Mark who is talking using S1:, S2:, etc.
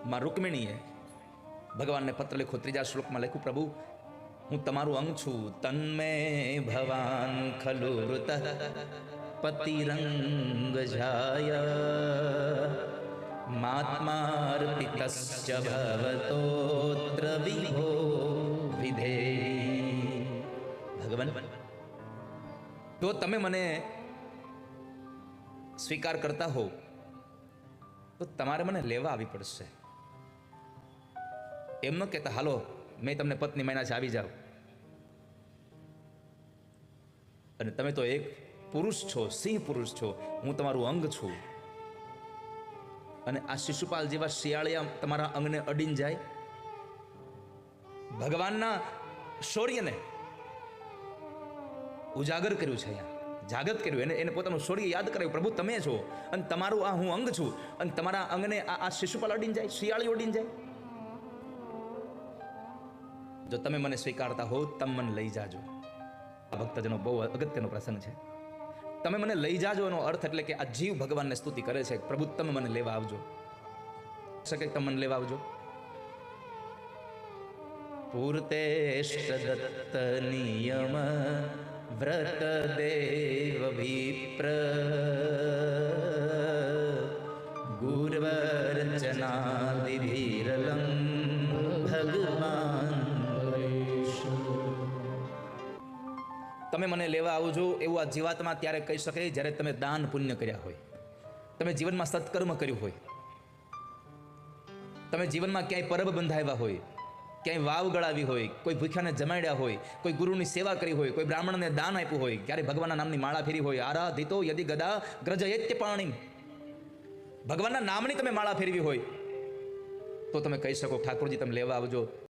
S1: માં રૂકમિણીએ ભગવાનને પત્ર લખ્યો, 3જા શ્લોકમાં લખ્યું, પ્રભુ હું તમારું અંગ છું, તન્મે ભવાન ખલુ વૃત પતિરંગ જાય માત્માર્પિતસ્ય ભવતોત્ર વિભો વિધેય. ભગવાન, જો તમે મને સ્વીકાર કરતા હો તો તમારે મને લેવા આવી પડશે. એમ ન કહેતા હાલો મેં તમને પત્ની માન્યા છે, આવી જાઓ. અને તમે તો એક પુરુષ છો, સિંહ પુરુષ છો, હું તમારું અંગ છું. અને આ શિશુપાલ જેવા શિયાળિયા તમારા અંગને અડીને જાય. ભગવાનના શૌર્યને ઉજાગર કર્યું છે, અહીંયા જાગૃત કર્યું, એને પોતાનું શૌર્ય યાદ કરાવ્યું. પ્રભુ તમે છો અને તમારું આ હું અંગ છું, અને તમારા અંગને આ શિશુપાલ અડીને જાય, શિયાળી અડીને જાય. જો તમે મને સ્વીકારતા હો, તમે મને લઈ જાજો. આ ભક્તજનો બહુ અગત્યનો પ્રસંગ છે. તમે મને લઈ જાજો એનો અર્થ એટલે કે આ જીવ ભગવાનને સ્તુતિ કરે છે, પ્રભુ તમે મને લેવા આવજો. શકે તમે મને લેવા આવજો. પૂર્તેષ્ટ નિયમ વ્રત દેવ વિપ્ર ગુર્વર્ચનાદિ વિરલમ ભગવાન. તમે મને લેવા આવજો એવું આ જીવાત્મા ત્યારે કહી શકે જ્યારે તમે દાન પુણ્ય કર્યા હોય, તમે જીવનમાં સત્કર્મ કર્યું હોય, તમે જીવનમાં ક્યાંય પરબ બંધાવ્યા હોય, ક્યાંય વાવ ગળાવી હોય, કોઈ ભૂખ્યાને જમાડ્યા હોય, કોઈ ગુરુની સેવા કરી હોય, કોઈ બ્રાહ્મણને દાન આપ્યું હોય, ક્યારે ભગવાનના નામની માળા ફેરી હોય, આરાધિતો યદિ ગદા ગ્રજયત્ય પાણી, ભગવાનના નામની તમે માળા ફેરવી હોય, તો તમે કહી શકો ઠાકોરજી તમે લેવા આવજો.